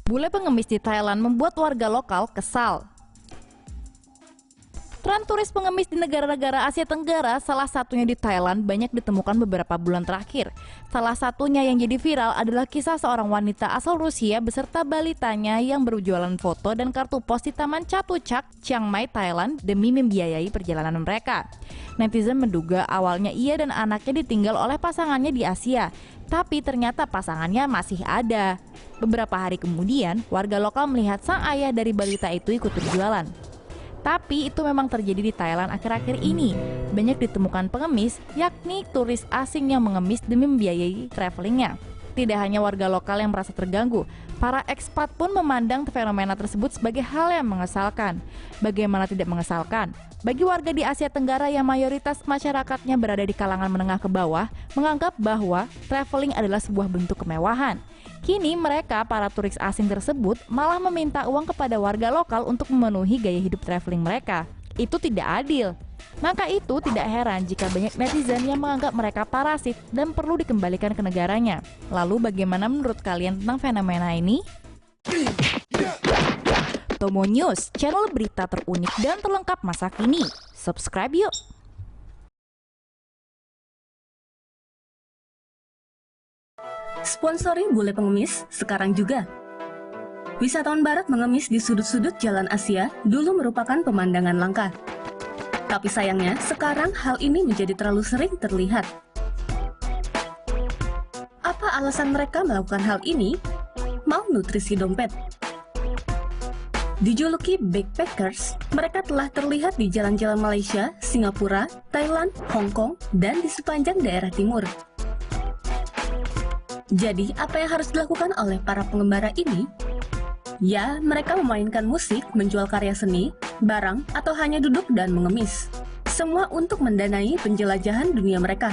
Bule pengemis di Thailand membuat warga lokal kesal. Tren turis pengemis di negara-negara Asia Tenggara, salah satunya di Thailand, banyak ditemukan beberapa bulan terakhir. Salah satunya yang jadi viral adalah kisah seorang wanita asal Rusia beserta balitanya yang berjualan foto dan kartu pos di Taman Chatuchak, Chiang Mai, Thailand demi membiayai perjalanan mereka. Netizen menduga awalnya ia dan anaknya ditinggal oleh pasangannya di Asia, tapi ternyata pasangannya masih ada. Beberapa hari kemudian, warga lokal melihat sang ayah dari balita itu ikut berjualan. Tapi itu memang terjadi di Thailand akhir-akhir ini. Banyak ditemukan pengemis, yakni turis asing yang mengemis demi membiayai travelingnya. Tidak hanya warga lokal yang merasa terganggu, para ekspat pun memandang fenomena tersebut sebagai hal yang mengesalkan. Bagaimana tidak mengesalkan? Bagi warga di Asia Tenggara yang mayoritas masyarakatnya berada di kalangan menengah ke bawah, menganggap bahwa traveling adalah sebuah bentuk kemewahan. Kini mereka, para turis asing tersebut, malah meminta uang kepada warga lokal untuk memenuhi gaya hidup traveling mereka. Itu tidak adil. Maka itu tidak heran jika banyak netizen yang menganggap mereka parasit dan perlu dikembalikan ke negaranya. Lalu bagaimana menurut kalian tentang fenomena ini? Tomo News, channel berita terunik dan terlengkap masa kini. Subscribe yuk! Sponsori bule pengemis sekarang juga. Wisatawan barat mengemis di sudut-sudut jalan Asia dulu merupakan pemandangan langka. Tapi sayangnya sekarang hal ini menjadi terlalu sering terlihat. Apa alasan mereka melakukan hal ini? Mau nutrisi dompet. Dijuluki backpackers, mereka telah terlihat di jalan-jalan Malaysia, Singapura, Thailand, Hong Kong, dan di sepanjang daerah timur. Jadi, apa yang harus dilakukan oleh para pengembara ini? Ya, mereka memainkan musik, menjual karya seni, barang, atau hanya duduk dan mengemis. Semua untuk mendanai penjelajahan dunia mereka.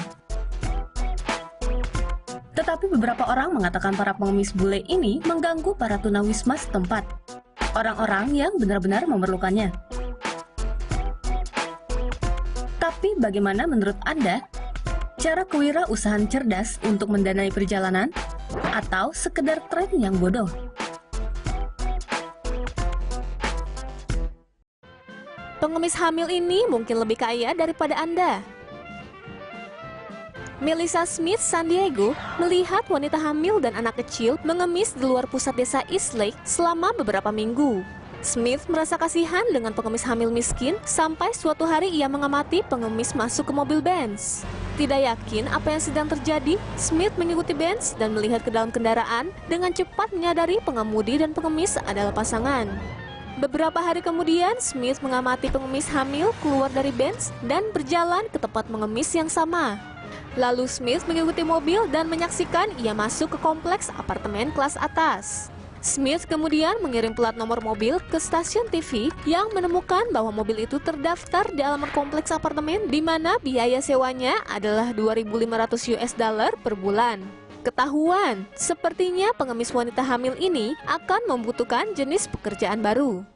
Tetapi beberapa orang mengatakan para pengemis bule ini mengganggu para tunawisma setempat. Orang-orang yang benar-benar memerlukannya. Tapi bagaimana menurut Anda? Cara kewirausahaan cerdas untuk mendanai perjalanan, atau sekedar tren yang bodoh? Pengemis hamil ini mungkin lebih kaya daripada Anda. Melissa Smith, San Diego, melihat wanita hamil dan anak kecil mengemis di luar pusat desa East Lake selama beberapa minggu. Smith merasa kasihan dengan pengemis hamil miskin sampai suatu hari ia mengamati pengemis masuk ke mobil Benz. Tidak yakin apa yang sedang terjadi, Smith mengikuti Benz dan melihat ke dalam kendaraan dengan cepat menyadari pengemudi dan pengemis adalah pasangan. Beberapa hari kemudian, Smith mengamati pengemis hamil keluar dari Benz dan berjalan ke tempat mengemis yang sama. Lalu Smith mengikuti mobil dan menyaksikan ia masuk ke kompleks apartemen kelas atas. Smith kemudian mengirim plat nomor mobil ke stasiun TV yang menemukan bahwa mobil itu terdaftar di alamat kompleks apartemen di mana biaya sewanya adalah $2.500 per bulan. Ketahuan, sepertinya pengemis wanita hamil ini akan membutuhkan jenis pekerjaan baru.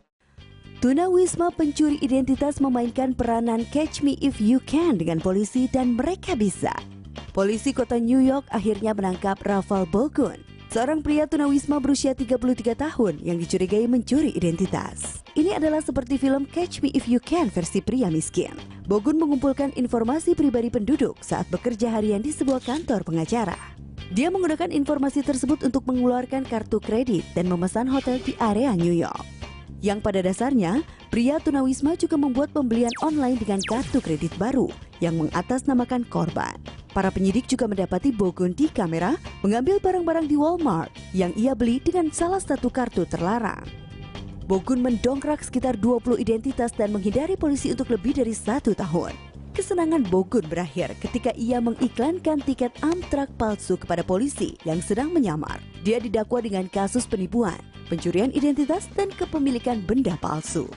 Tunawisma pencuri identitas memainkan peranan Catch Me If You Can dengan polisi dan mereka bisa. Polisi kota New York akhirnya menangkap Rafael Bogun, seorang pria tunawisma berusia 33 tahun yang dicurigai mencuri identitas. Ini adalah seperti film Catch Me If You Can versi pria miskin. Bogun mengumpulkan informasi pribadi penduduk saat bekerja harian di sebuah kantor pengacara. Dia menggunakan informasi tersebut untuk mengeluarkan kartu kredit dan memesan hotel di area New York. Yang pada dasarnya, pria tunawisma juga membuat pembelian online dengan kartu kredit baru yang mengatasnamakan korban. Para penyidik juga mendapati Bogun di kamera mengambil barang-barang di Walmart yang ia beli dengan salah satu kartu terlarang. Bogun mendongkrak sekitar 20 identitas dan menghindari polisi untuk lebih dari 1 tahun. Kesenangan Bogun berakhir ketika ia mengiklankan tiket Amtrak palsu kepada polisi yang sedang menyamar. Dia didakwa dengan kasus penipuan, pencurian identitas, dan kepemilikan benda palsu.